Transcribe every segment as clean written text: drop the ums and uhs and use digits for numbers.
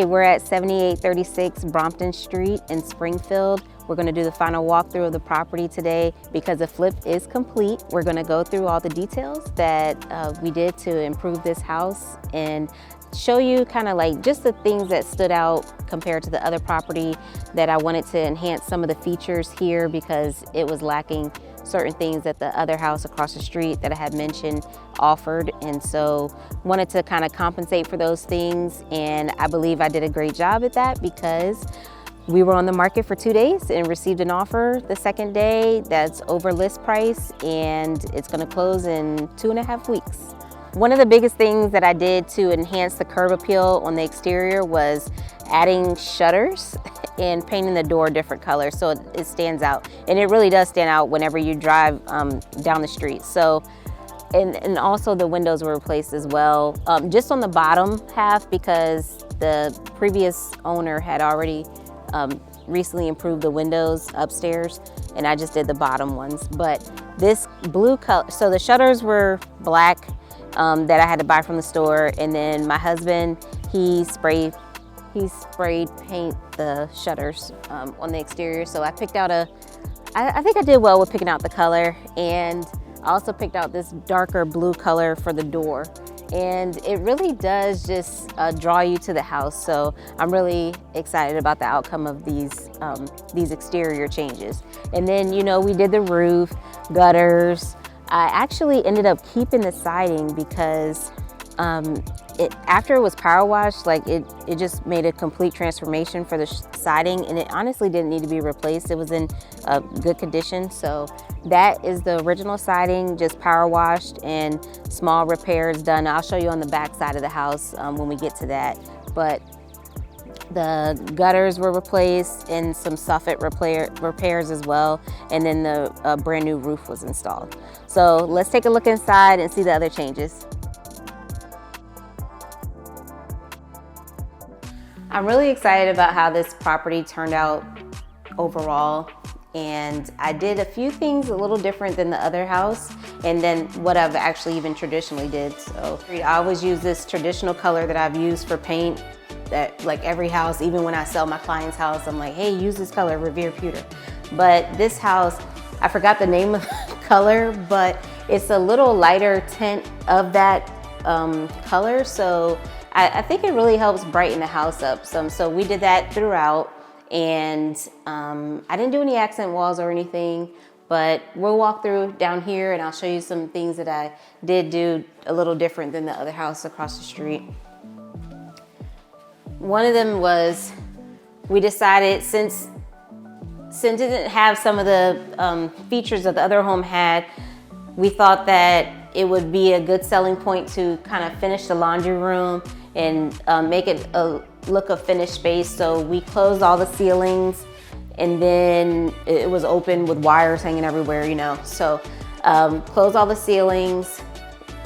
Okay, we're at 7836 Brompton Street in Springfield. We're going to do the final walkthrough of the property today because the flip is complete. We're going to go through all the details that we did to improve this house and show you kind of like just the things that stood out compared to the other property that I wanted to enhance some of the features here because it was lacking certain things that the other house across the street that I had mentioned offered, and so wanted to kind of compensate for those things, and I believe I did a great job at that because we were on the market for 2 days and received an offer the second day that's over list price, and it's going to close in 2.5 weeks. One of the biggest things that I did to enhance the curb appeal on the exterior was adding shutters and painting the door different colors so it stands out. And it really does stand out whenever you drive down the street. So, and also the windows were replaced as well, just on the bottom half because the previous owner had already recently improved the windows upstairs, and I just did the bottom ones. But this blue color, so the shutters were black that I had to buy from the store, and then my husband, he sprayed paint the shutters on the exterior. So I picked out I think I did well with picking out the color, and I also picked out this darker blue color for the door. And it really does just draw you to the house. So I'm really excited about the outcome of these exterior changes. And then, you know, we did the roof, gutters. I actually ended up keeping the siding because after it was power washed, like it just made a complete transformation for the siding, and it honestly didn't need to be replaced. It was in good condition. So that is the original siding, just power washed and small repairs done. I'll show you on the back side of the house when we get to that. But the gutters were replaced and some soffit repairs as well. And then the brand new roof was installed. So let's take a look inside and see the other changes. I'm really excited about how this property turned out overall. And I did a few things a little different than the other house and then what I've actually even traditionally did. So I always use this traditional color that I've used for paint that like every house, even when I sell my client's house, I'm like, hey, use this color, Revere Pewter. But this house, I forgot the name of the color, but it's a little lighter tint of that color. So I think it really helps brighten the house up some. So we did that throughout. And I didn't do any accent walls or anything, but we'll walk through down here and I'll show you some things that I did do a little different than the other house across the street. One of them was, we decided since it didn't have some of the features that the other home had, we thought that it would be a good selling point to kind of finish the laundry room and make it look a finished space. So we closed all the ceilings, and then it was open with wires hanging everywhere, you know. So closed all the ceilings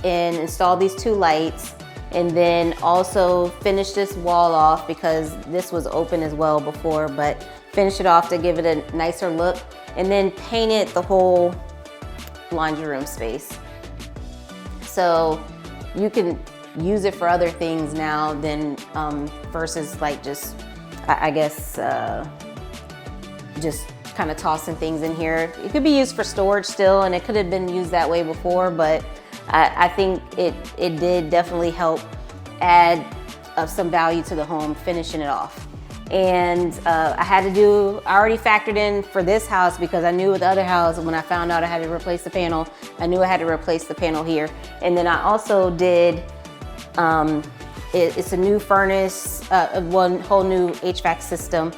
and installed these 2 lights, and then also finished this wall off because this was open as well before, but finished it off to give it a nicer look, and then painted the whole laundry room space. So you can use it for other things now than versus like just, I guess, just kind of tossing things in here. It could be used for storage still, and it could have been used that way before, but I think it did definitely help add some value to the home, finishing it off. And I already factored in for this house because I knew with the other house, when I found out I had to replace the panel, I knew I had to replace the panel here. And then I also did, it's a new furnace, one whole new HVAC system,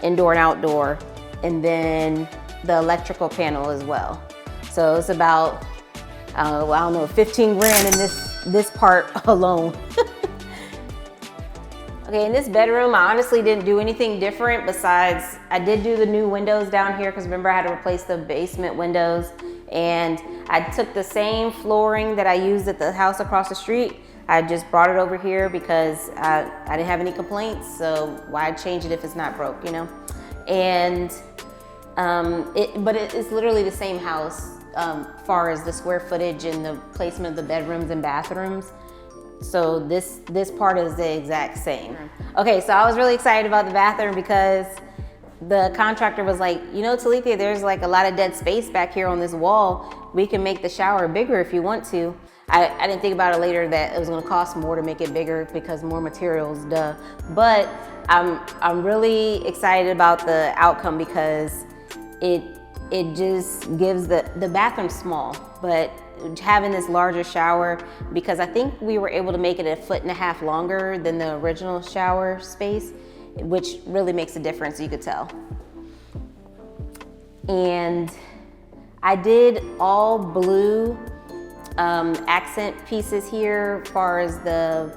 indoor and outdoor, and then the electrical panel as well. So it's about, I don't know, 15 grand in this part alone. Okay, in this bedroom, I honestly didn't do anything different besides I did do the new windows down here because remember I had to replace the basement windows, and I took the same flooring that I used at the house across the street. I just brought it over here because I didn't have any complaints, so why change it if it's not broke, you know? And but it's literally the same house far as the square footage and the placement of the bedrooms and bathrooms. So this part is the exact same. Okay, so I was really excited about the bathroom because the contractor was like, you know, Talithia, there's like a lot of dead space back here on this wall. We can make the shower bigger if you want to. I didn't think about it later that it was gonna cost more to make it bigger because more materials, duh. But I'm really excited about the outcome because it just gives the bathroom small, but having this larger shower, because I think we were able to make it 1.5 feet longer than the original shower space, which really makes a difference, you could tell. And I did all blue accent pieces here as far as the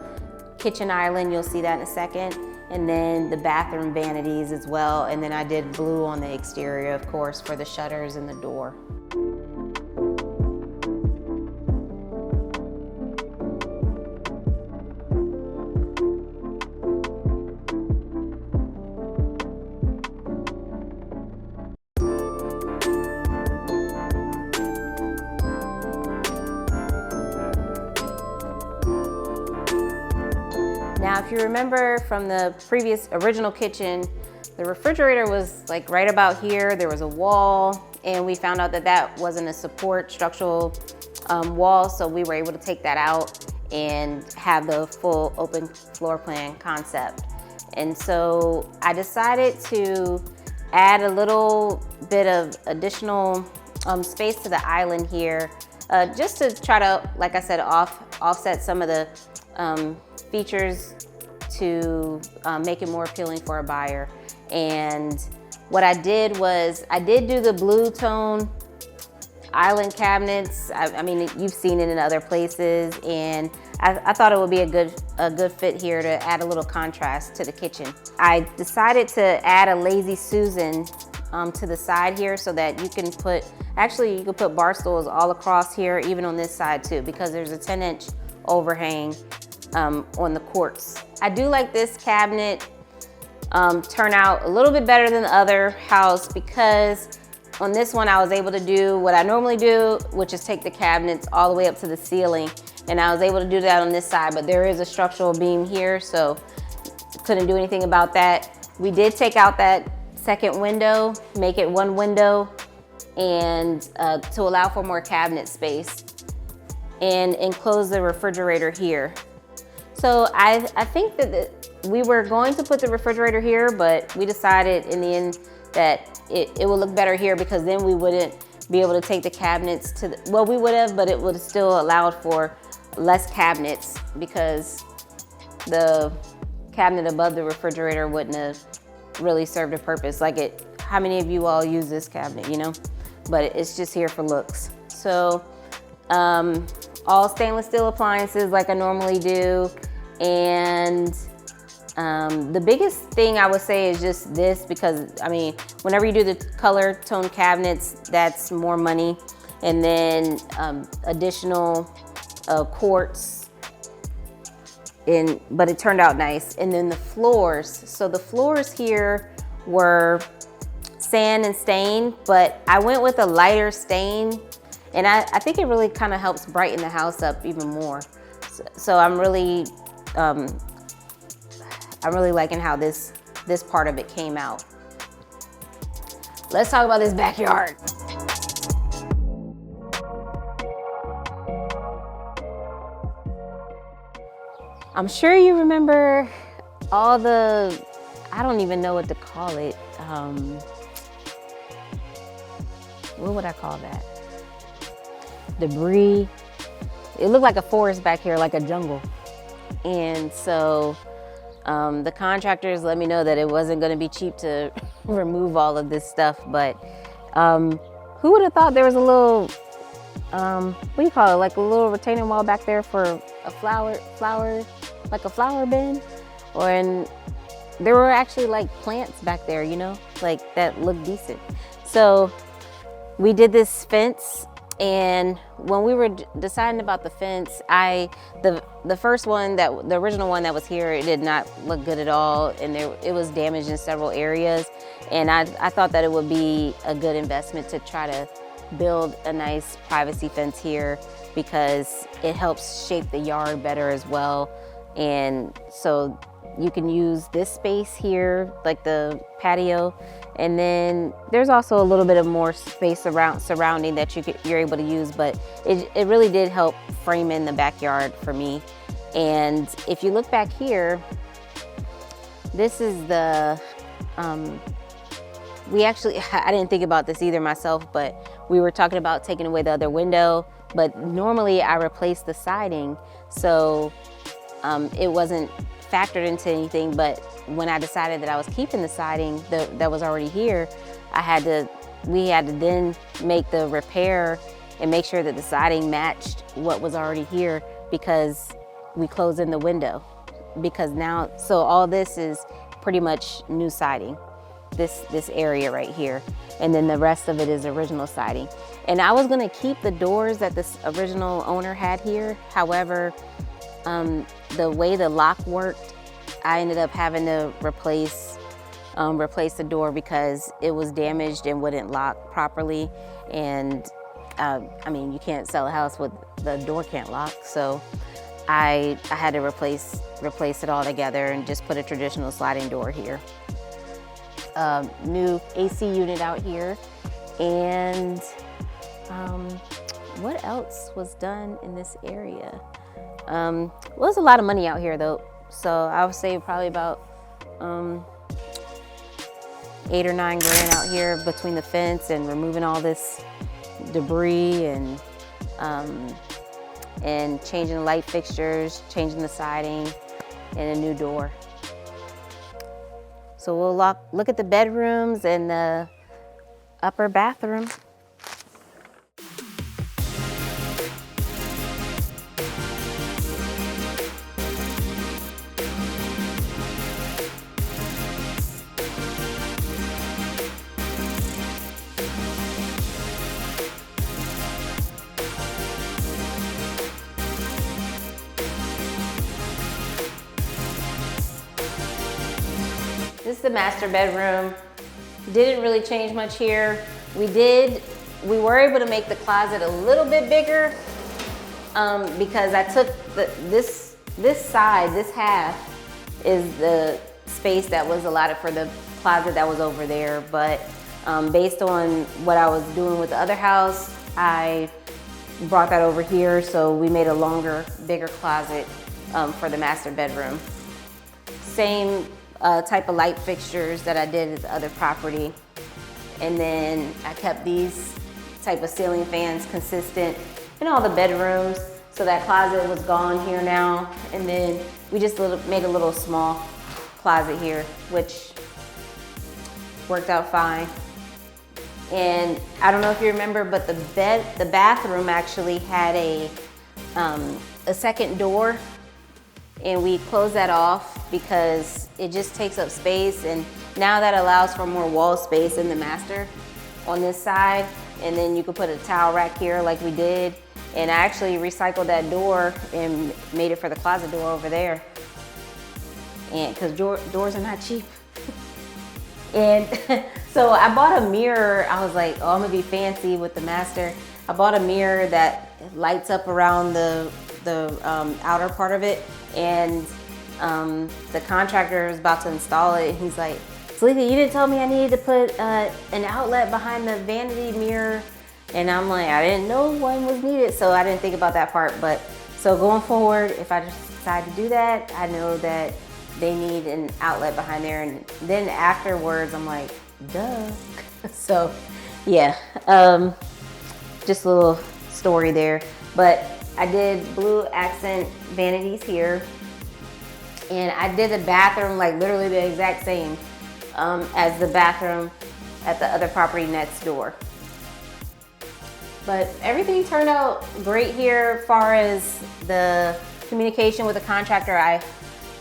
kitchen island, you'll see that in a second, and then the bathroom vanities as well, and then I did blue on the exterior, of course, for the shutters and the door. Now, if you remember from the previous original kitchen, the refrigerator was like right about here. There was a wall, and we found out that that wasn't a support structural wall, so we were able to take that out and have the full open floor plan concept. And so I decided to add a little bit of additional space to the island here, just to try to, like I said, offset some of the features to make it more appealing for a buyer. And what I did was, I did do the blue tone island cabinets. I mean, you've seen it in other places, and I thought it would be a good fit here to add a little contrast to the kitchen. I decided to add a Lazy Susan to the side here so that you can put, actually you could put bar stools all across here, even on this side too, because there's a 10-inch overhang on the quartz. I do like this cabinet turn out a little bit better than the other house, because on this one I was able to do what I normally do, which is take the cabinets all the way up to the ceiling, and I was able to do that on this side, but there is a structural beam here, so couldn't do anything about that. We did take out that second window, make it one window, and to allow for more cabinet space, and enclose the refrigerator here. So I think that we were going to put the refrigerator here, but we decided in the end that it would look better here, because then we wouldn't be able to take the cabinets to the, well, we would have, but it would have still allowed for less cabinets, because the cabinet above the refrigerator wouldn't have really served a purpose. Like how many of you all use this cabinet, you know? But it's just here for looks. So all stainless steel appliances like I normally do. And the biggest thing I would say is just this, because I mean, whenever you do the color tone cabinets, that's more money. And then additional quartz, but it turned out nice. And then the floors. So the floors here were sand and stain, but I went with a lighter stain, and I think it really kind of helps brighten the house up even more. So I'm really liking how this part of it came out. Let's talk about this backyard. I'm sure you remember all the, I don't even know what to call it. What would I call that? Debris. It looked like a forest back here, like a jungle. And so the contractors let me know that it wasn't going to be cheap to remove all of this stuff, but who would have thought there was a little, what do you call it, like a little retaining wall back there for a flower, like a flower bin? And there were actually like plants back there, you know, like that looked decent. So we did this fence. And when we were deciding about the fence, the first one, the original one that was here, it did not look good at all, and it was damaged in several areas. And I thought that it would be a good investment to try to build a nice privacy fence here because it helps shape the yard better as well. And so you can use this space here, like the patio, and then there's also a little bit of more space surrounding that you're able to use, but it really did help frame in the backyard for me. And if you look back here, this is the, I didn't think about this either myself, but we were talking about taking away the other window, but normally I replaced the siding, so it wasn't factored into anything. But when I decided that I was keeping the siding that was already here, we had to then make the repair and make sure that the siding matched what was already here, because we closed in the window. Because now, so all this is pretty much new siding, this area right here, and then the rest of it is original siding. And I was gonna keep the doors that this original owner had here. However, the way the lock worked, I ended up having to replace the door because it was damaged and wouldn't lock properly. And I mean, you can't sell a house with the door can't lock, so I had to replace it all together and just put a traditional sliding door here. New AC unit out here, and what else was done in this area? Well, there's a lot of money out here though, so I would say probably about 8 or 9 grand out here between the fence and removing all this debris and changing the light fixtures, changing the siding, and a new door. So we'll look at the bedrooms and the upper bathroom. This is the master bedroom. Didn't really change much here. We were able to make the closet a little bit bigger because I took this side, this half is the space that was allotted for the closet that was over there. But based on what I was doing with the other house, I brought that over here. So we made a longer, bigger closet for the master bedroom. Same type of light fixtures that I did at the other property. And then I kept these type of ceiling fans consistent in all the bedrooms. So that closet was gone here now. And then we just made a little small closet here, which worked out fine. And I don't know if you remember, but the bathroom actually had a second door, and we closed that off because it just takes up space, and now that allows for more wall space in the master on this side. And then you could put a towel rack here like we did, and I actually recycled that door and made it for the closet door over there. And because doors are not cheap. And so I bought a mirror. I was like, oh, I'm gonna be fancy with the master. I bought a mirror that lights up around the outer part of it, and the contractor is about to install it. He's like, Salika, you didn't tell me I needed to put an outlet behind the vanity mirror. And I'm like, I didn't know one was needed, so I didn't think about that part. But so going forward, if I decide to do that, I know that they need an outlet behind there. And then afterwards, I'm like, duh. So yeah, just a little story there. But I did blue accent vanities here. And I did the bathroom like literally the exact same as the bathroom at the other property next door. But everything turned out great here as far as the communication with the contractor. I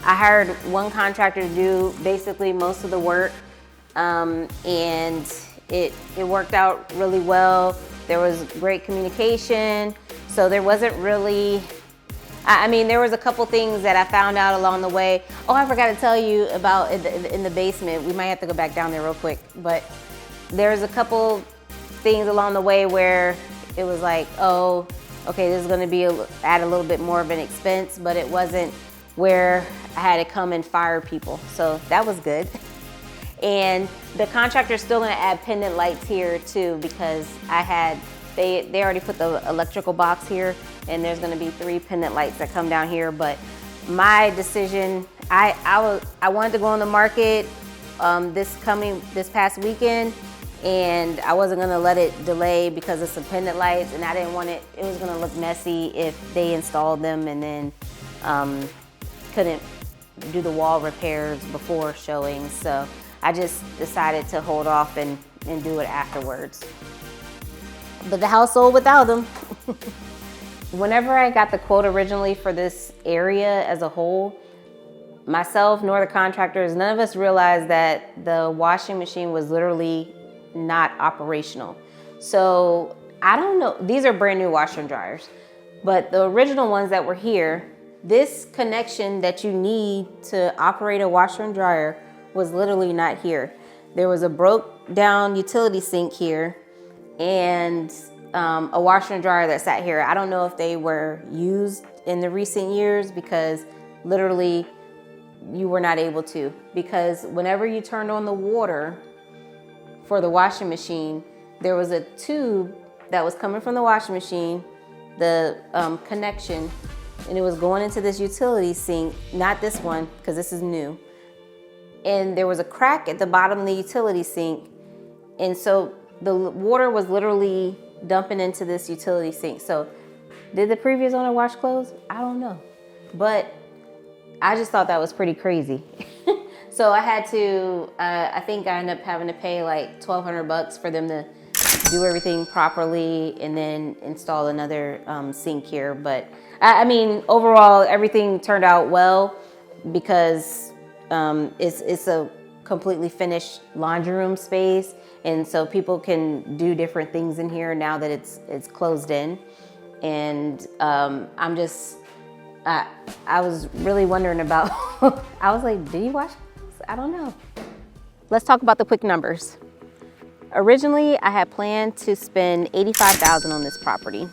hired one contractor to do basically most of the work, and it worked out really well. There was great communication, so there wasn't really, I mean, there was a couple things that I found out along the way. Oh, I forgot to tell you about in the basement. We might have to go back down there real quick, but there's a couple things along the way where it was like, oh, okay, this is gonna be add a little bit more of an expense, but it wasn't where I had to come and fire people. So that was good. And the contractor's still gonna add pendant lights here too, because they already put the electrical box here, and there's gonna be 3 pendant lights that come down here. But my decision, I wanted to go on the market this past weekend, and I wasn't gonna let it delay because of some pendant lights, and I didn't want it was gonna look messy if they installed them and then couldn't do the wall repairs before showing. So I just decided to hold off and do it afterwards. But the house sold without them. Whenever I got the quote originally for this area as a whole, myself nor the contractors, none of us realized that the washing machine was literally not operational. So I don't know, these are brand new washer and dryers, but the original ones that were here, this connection that you need to operate a washer and dryer was literally not here. There was a broke down utility sink here and a washer and dryer that sat here. I don't know if they were used in the recent years, because literally you were not able to, because whenever you turned on the water for the washing machine, there was a tube that was coming from the washing machine, the connection, and it was going into this utility sink, not this one, because this is new. And there was a crack at the bottom of the utility sink. And so the water was literally dumping into this utility sink. So did the previous owner wash clothes? I don't know. But I just thought that was pretty crazy. So I had to, I think I ended up having to pay like $1,200 for them to do everything properly and then install another sink here. But I mean, overall, everything turned out well, because it's a completely finished laundry room space. And so people can do different things in here now that it's closed in. And I was really wondering about, I was like, did you wash? I don't know. Let's talk about the quick numbers. Originally, I had planned to spend $85,000 on this property.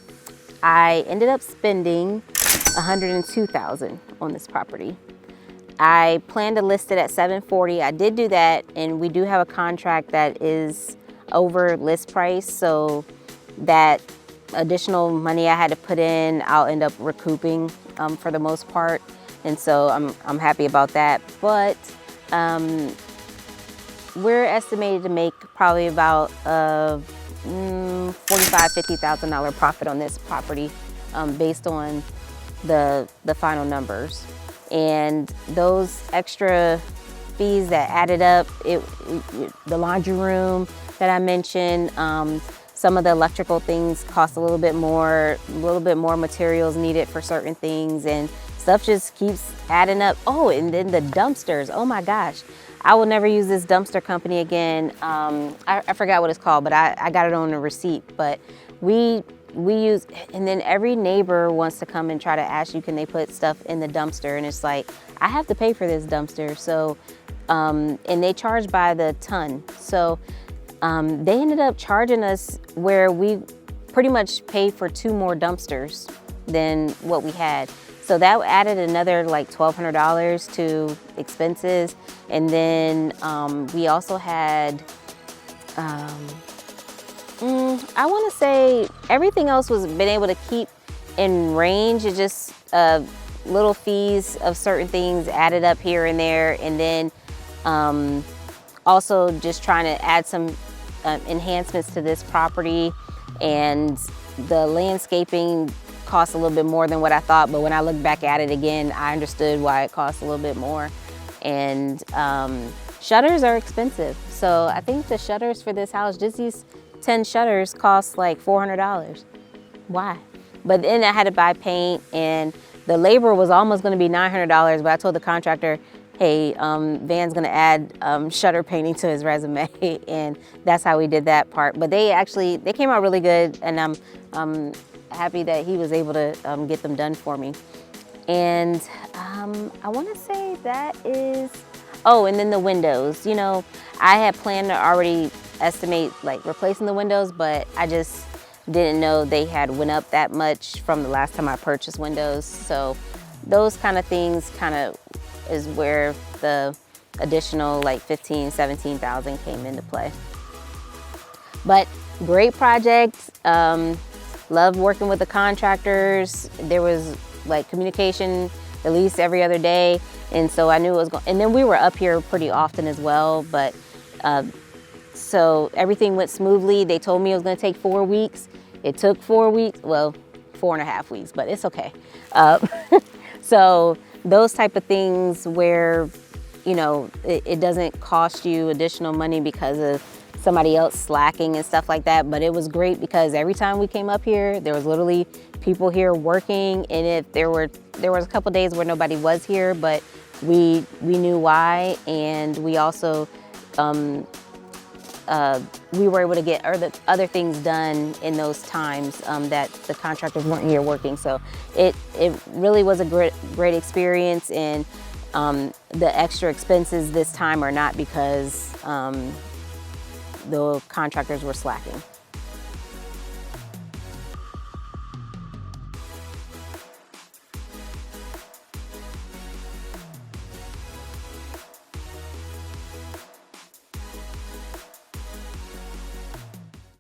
I ended up spending $102,000 on this property. I planned to list it at $740,000. I did do that, and we do have a contract that is over list price, so that additional money I had to put in, I'll end up recouping for the most part, and so I'm happy about that. But we're estimated to make probably about $45,000, $50,000 profit on this property based on the final numbers. And those extra fees that added up, the laundry room that I mentioned, some of the electrical things cost a little bit more materials needed for certain things, and stuff just keeps adding up. Oh, and then the dumpsters, oh my gosh. I will never use this dumpster company again. I forgot what it's called, but I got it on a receipt. But we use, and then every neighbor wants to come and try to ask you, can they put stuff in the dumpster? And it's like, I have to pay for this dumpster. So, and they charge by the ton. So they ended up charging us where we pretty much paid for 2 more dumpsters than what we had. So that added another like $1,200 to expenses. And then we also had, I want to say everything else was been able to keep in range. It just little fees of certain things added up here and there. And then also just trying to add some enhancements to this property, and the landscaping cost a little bit more than what I thought, but when I look back at it again, I understood why it cost a little bit more. And shutters are expensive. So I think the shutters for this house, just these 10 shutters cost like $400. Why? But then I had to buy paint, and the labor was almost gonna be $900, but I told the contractor, hey, Van's gonna add shutter painting to his resume, and that's how we did that part. But they came out really good, and I'm happy that he was able to get them done for me. And I wanna say that is, oh, and then the windows. You know, I had planned to already estimate like replacing the windows, but I just didn't know they had went up that much from the last time I purchased windows. So those kind of things kind of is where the additional like 15, 17,000 came into play. But great project. Love working with the contractors. There was like communication at least every other day. And so I knew it was going, and then we were up here pretty often as well, but so everything went smoothly. They told me it was gonna take 4 weeks. It took 4 weeks, well, 4.5 weeks, but it's okay. So those type of things where, you know, it doesn't cost you additional money because of somebody else slacking and stuff like that. But it was great because every time we came up here, there was literally people here working. And if there was a couple days where nobody was here, but we knew why. And we also, we were able to get other things done in those times that the contractors weren't here working. So it really was a great experience, and the extra expenses this time are not because the contractors were slacking.